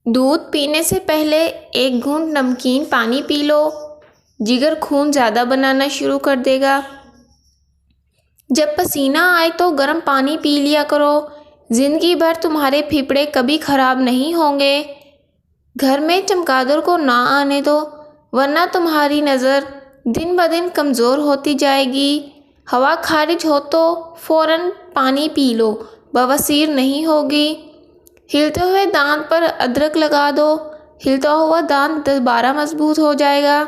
دودھ پینے سے پہلے ایک گھونٹ نمکین پانی پی لو، جگر خون زیادہ بنانا شروع کر دے گا۔ جب پسینہ آئے تو گرم پانی پی لیا کرو، زندگی بھر تمہارے پھیپھڑے کبھی خراب نہیں ہوں گے۔ گھر میں چمگادڑ کو نہ آنے دو، ورنہ تمہاری نظر دن بدن کمزور ہوتی جائے گی۔ ہوا خارج ہو تو فوراً پانی پی لو، بواسیر نہیں ہوگی۔ ہلتے ہوئے دانت پر ادرک لگا دو، ہلتا ہوا دانت دوبارہ مضبوط ہو جائے گا۔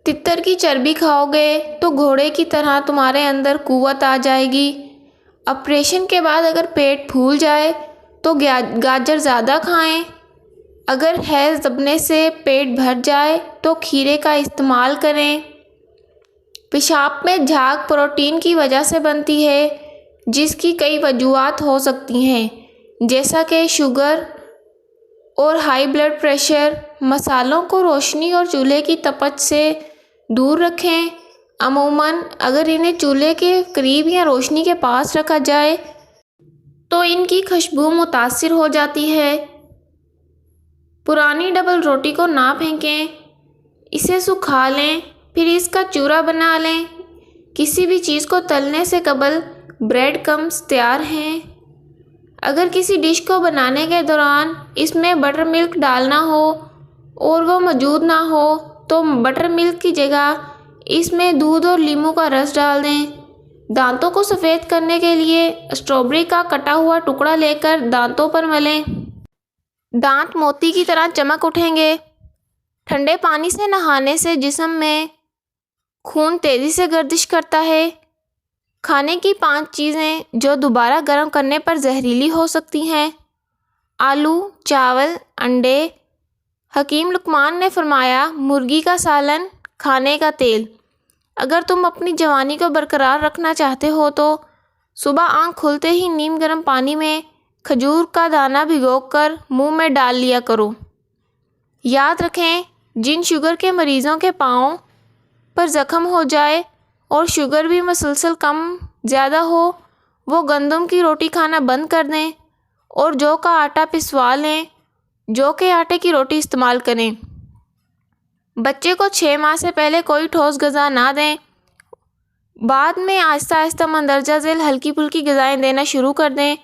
تتر کی چربی کھاؤ گے تو گھوڑے کی طرح تمہارے اندر قوت آ جائے گی۔ آپریشن کے بعد اگر پیٹ پھول جائے تو گاجر زیادہ کھائیں۔ اگر حیض دبنے سے پیٹ بھر جائے تو کھیرے کا استعمال کریں۔ پیشاب میں جھاگ پروٹین کی وجہ سے بنتی ہے، جس کی کئی وجوہات ہو سکتی ہیں، جیسا کہ شوگر اور ہائی بلڈ پریشر۔ مسالوں کو روشنی اور چولہے کی تپش سے دور رکھیں۔ عموماً اگر انہیں چولہے کے قریب یا روشنی کے پاس رکھا جائے تو ان کی خوشبو متاثر ہو جاتی ہے۔ پرانی ڈبل روٹی کو نہ پھینکیں، اسے سکھا لیں، پھر اس کا چورا بنا لیں۔ کسی بھی چیز کو تلنے سے قبل بریڈ کرمز تیار ہیں۔ اگر کسی ڈش کو بنانے کے دوران اس میں بٹر ملک ڈالنا ہو اور وہ موجود نہ ہو تو بٹر ملک کی جگہ اس میں دودھ اور لیموں کا رس ڈال دیں۔ دانتوں کو سفید کرنے کے لیے اسٹرابیری کا کٹا ہوا ٹکڑا لے کر دانتوں پر ملیں۔ دانت موتی کی طرح چمک اٹھیں گے۔ ٹھنڈے پانی سے نہانے سے جسم میں خون تیزی سے گردش کرتا ہے۔ کھانے کی 5 چیزیں جو دوبارہ گرم کرنے پر زہریلی ہو سکتی ہیں: آلو، چاول، انڈے۔ حکیم لقمان نے فرمایا، مرغی کا سالن، کھانے کا تیل۔ اگر تم اپنی جوانی کو برقرار رکھنا چاہتے ہو تو صبح آنکھ کھلتے ہی نیم گرم پانی میں کھجور کا دانہ بھگو کر منہ میں ڈال لیا کرو۔ یاد رکھیں، جن شوگر کے مریضوں کے پاؤں پر زخم ہو جائے اور شوگر بھی مسلسل کم زیادہ ہو، وہ گندم کی روٹی کھانا بند کر دیں اور جو کا آٹا پسوا لیں، جو کے آٹے کی روٹی استعمال کریں۔ بچے کو 6 ماہ سے پہلے کوئی ٹھوس غذا نہ دیں۔ بعد میں آہستہ آہستہ مندرجہ ذیل ہلکی پھلکی غذائیں دینا شروع کر دیں۔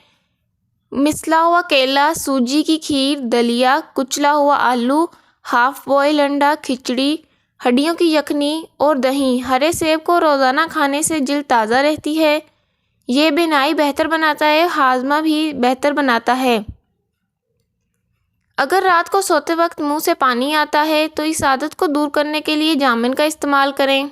مسلا ہوا کیلا، سوجی کی کھیر، دلیا، کچلا ہوا آلو، ہاف بوائل انڈا، کھچڑی، ہڈیوں کی یخنی اور دہی۔ ہرے سیب کو روزانہ کھانے سے جلد تازہ رہتی ہے۔ یہ بینائی بہتر بناتا ہے، ہاضمہ بھی بہتر بناتا ہے۔ اگر رات کو سوتے وقت منہ سے پانی آتا ہے تو اس عادت کو دور کرنے کے لیے جامن کا استعمال کریں۔